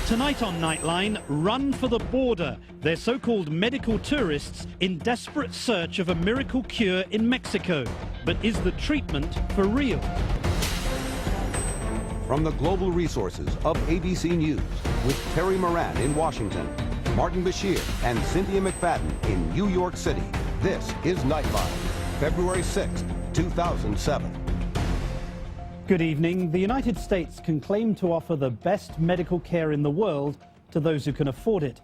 Tonight on Nightline, run for the border. They're so-called medical tourists in desperate search of a miracle cure in Mexico. But is the treatment for real? From the global resources of ABC News, with Terry Moran in Washington, Martin Bashir and Cynthia McFadden in New York City, this is Nightline, February 6th, 2007. Good evening. The United States can claim to offer the best medical care in the world to those who can afford it.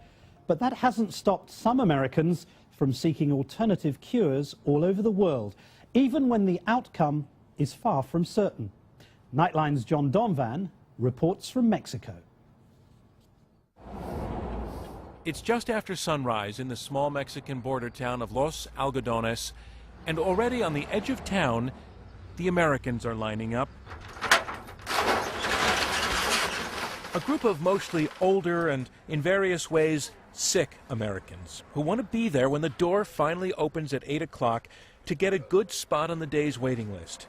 But that hasn't stopped some Americans from seeking alternative cures all over the world, even when the outcome is far from certain. Nightline's John Donvan reports from Mexico. It's just after sunrise in the small Mexican border town of Los Algodones, and already on the edge of town, the Americans are lining up. A group of mostly older and, in various ways, sick Americans who want to be there when the door finally opens at 8 o'clock to get a good spot on the day's waiting list.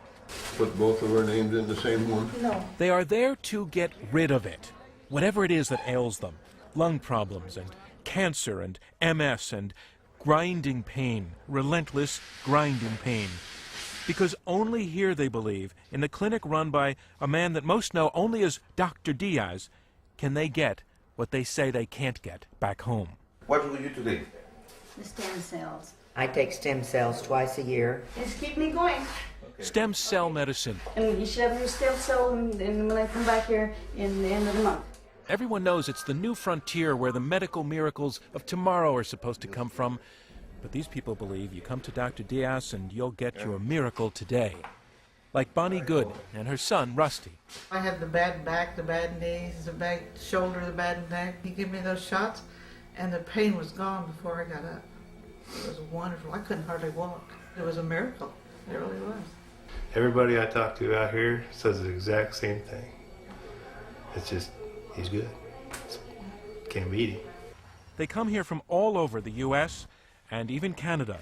Put both of our names in the same one? No. They are there to get rid of it, whatever it is that ails them. Lung problems and cancer and MS and grinding pain, relentless grinding pain. Because only here, they believe, in the clinic run by a man that most know only as Dr. Díaz, can they get what they say they can't get back home. What will you today? The stem cells. I take stem cells twice a year. Just keep me going. Stem cell medicine. And you should have your stem cell and when I come back here in the end of the month. Everyone knows it's the new frontier where the medical miracles of tomorrow are supposed to come from. But these people believe you come to Dr. Díaz and you'll get your miracle today. Like Bonnie Good and her son, Rusty. I had the bad back, the bad knees, the bad shoulder, the bad neck. He gave me those shots, and the pain was gone before I got up. It was wonderful. I couldn't hardly walk. It was a miracle. It really was. Everybody I talk to out here says the exact same thing. It's just, he's good. Can't beat him. They come here from all over the U.S., and even Canada.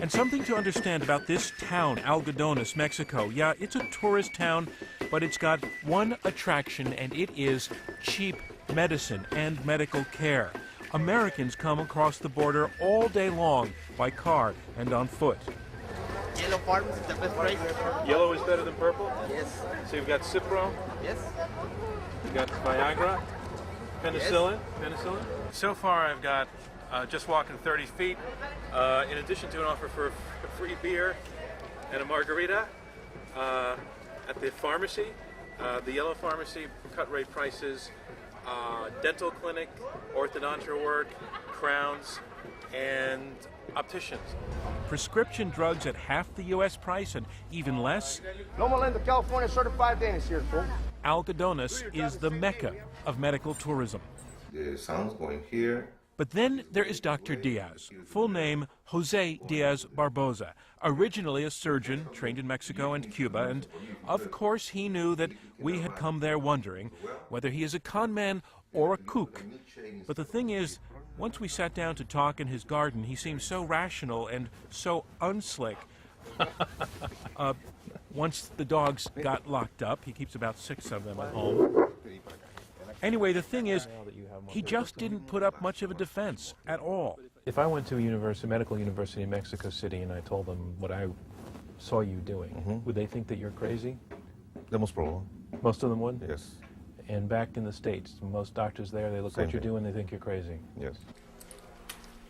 And something to understand about this town, Algodones, Mexico. Yeah, it's a tourist town, but it's got one attraction, and it is cheap medicine and medical care. Americans come across the border all day long by car and on foot. Yellow farms is the best price. Yellow is better than purple? Yes. So you've got Cipro, Yes. you've got Viagra, penicillin. Penicillin. So far, I've got just walking 30 feet. In addition to an offer for a free beer and a margarita at the pharmacy, the yellow pharmacy, cut rate prices, dental clinic, orthodontia work, crowns, and opticians. Prescription drugs at half the U.S. price and even less. Loma Linda, California, certified dentist here, folks. Algodones is the mecca of medical tourism. The sound's going here. But then there is Dr. Díaz, full name Jose Díaz Barboza, originally a surgeon trained in Mexico and Cuba, and of course he knew that we had come there wondering whether he is a con man or a kook. But the thing is, once we sat down to talk in his garden, he seemed so rational and so unslick. Once the dogs got locked up, he keeps about 6 of them at home. Anyway, the thing is, he just didn't put up much of a defense at all. If I went to a medical university in Mexico City and I told them what I saw you doing, would they think that you're crazy? The most probable. Most of them would? Yes. And back in the States, most doctors there, they look at what you're doing, they think you're crazy. Yes.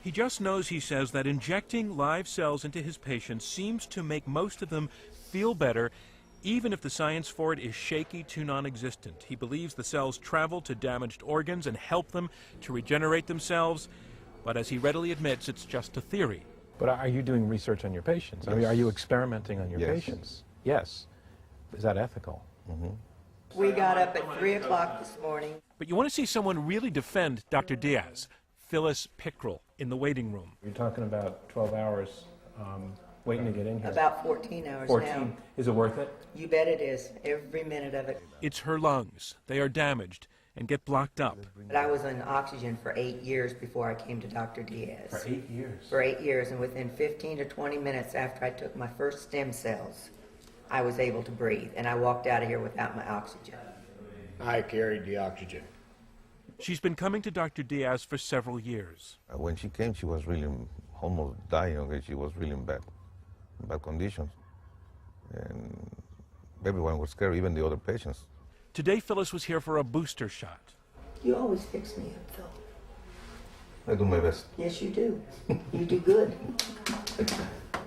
He just knows, he says, that injecting live cells into his patients seems to make most of them feel better, even if the science for it is shaky to non-existent. He believes the cells travel to damaged organs and help them to regenerate themselves, but as he readily admits, it's just a theory. But are you doing research on your patients? Yes. I mean, are you experimenting on your Yes. patients? Yes. Is that ethical? We got up at 3 o'clock this morning. But you want to see someone really defend Dr. Díaz, Phyllis Pickrell, in the waiting room. You're talking about 12 hours waiting to get in here. About 14 hours 14. now. Is it worth it? You bet it is. Every minute of it. It's her lungs. They are damaged and get blocked up. But I was on oxygen for 8 years before I came to Dr. Díaz. For 8 years? For 8 years, and within 15 to 20 minutes after I took my first stem cells, I was able to breathe, and I walked out of here without my oxygen. I carried the oxygen. She's been coming to Dr. Díaz for several years. When she came, she was really almost dying. Okay? She was really in bad conditions. And everyone was scared, even the other patients. Today, Phyllis was here for a booster shot. You always fix me up, Phil. I do my best. Yes, you do. You do good.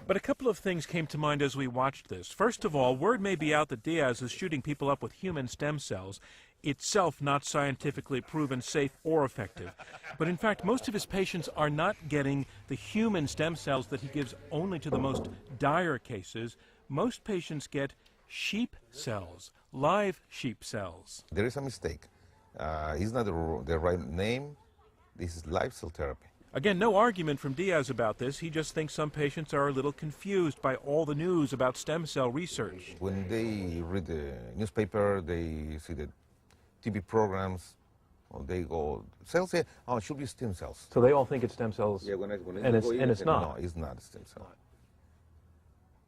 But a couple of things came to mind as we watched this. First of all, word may be out that Díaz is shooting people up with human stem cells, itself not scientifically proven safe or effective. But in fact, most of his patients are not getting the human stem cells that he gives only to the most dire cases. Most patients get sheep cells, live sheep cells. There is a mistake. It's not the right name. This is live cell therapy. Again, no argument from Díaz about this. He just thinks some patients are a little confused by all the news about stem cell research. When they read the newspaper, they see the TV programs, or they go, cells, oh, it should be stem cells. So they all think it's stem cells, yeah, when and it's not? No, it's not a stem cell.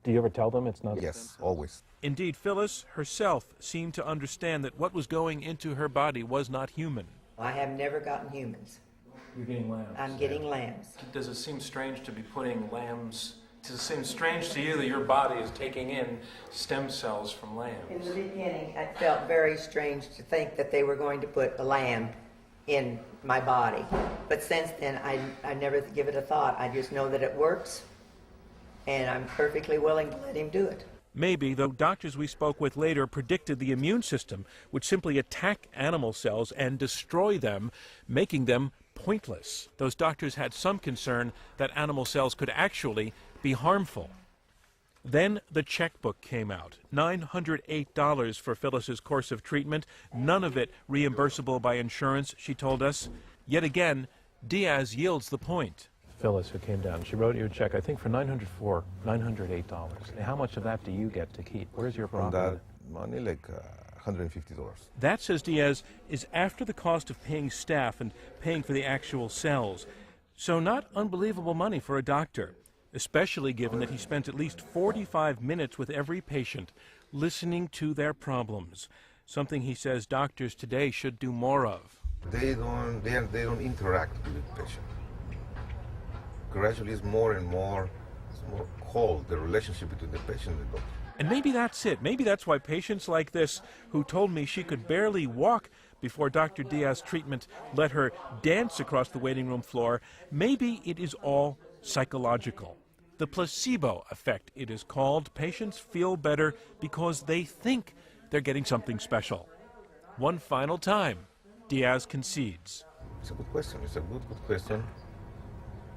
Do you ever tell them it's not? Yes, always. Indeed, Phyllis herself seemed to understand that what was going into her body was not human. I have never gotten humans. You're getting lambs. I'm getting lambs. Does it seem strange to be putting lambs? Does it seem strange to you that your body is taking in stem cells from lambs? In the beginning, it felt very strange to think that they were going to put a lamb in my body. But since then, I never give it a thought. I just know that it works, and I'm perfectly willing to let him do it. Maybe, though doctors we spoke with later predicted the immune system would simply attack animal cells and destroy them, making them pointless. Those doctors had some concern that animal cells could actually be harmful. Then the checkbook came out. $908 for Phyllis's course of treatment, none of it reimbursable by insurance, she told us. Yet again, Díaz yields the point. Phyllis, who came down, she wrote you a check, I think, for $908. How much of that do you get to keep? Where's your profit? From that money, like $150. That, says Díaz, is after the cost of paying staff and paying for the actual cells. So not unbelievable money for a doctor, especially given that he spent at least 45 minutes with every patient, listening to their problems, something he says doctors today should do more of. They don't interact with the patient. Gradually, it's more and more, cold, the relationship between the patient and the doctor. And maybe that's it. Maybe that's why patients like this, who told me she could barely walk before Dr. Díaz's treatment let her dance across the waiting room floor, maybe it is all psychological. The placebo effect, it is called. Patients feel better because they think they're getting something special. One final time, Díaz concedes. It's a good question. It's a good question.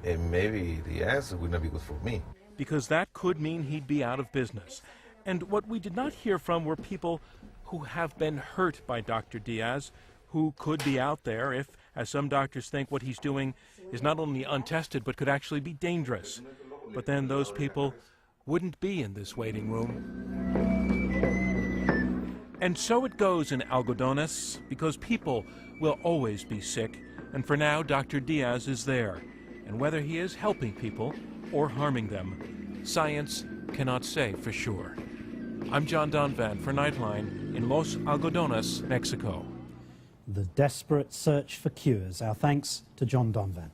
And maybe the answer would not be good for me. Because that could mean he'd be out of business. And what we did not hear from were people who have been hurt by Dr. Díaz, who could be out there if, as some doctors think, what he's doing is not only untested but could actually be dangerous. But then those people wouldn't be in this waiting room. And so it goes in Algodones, because people will always be sick. And for now, Dr. Díaz is there. And whether he is helping people or harming them, science cannot say for sure. I'm John Donvan for Nightline in Los Algodones, Mexico. The desperate search for cures. Our thanks to John Donvan.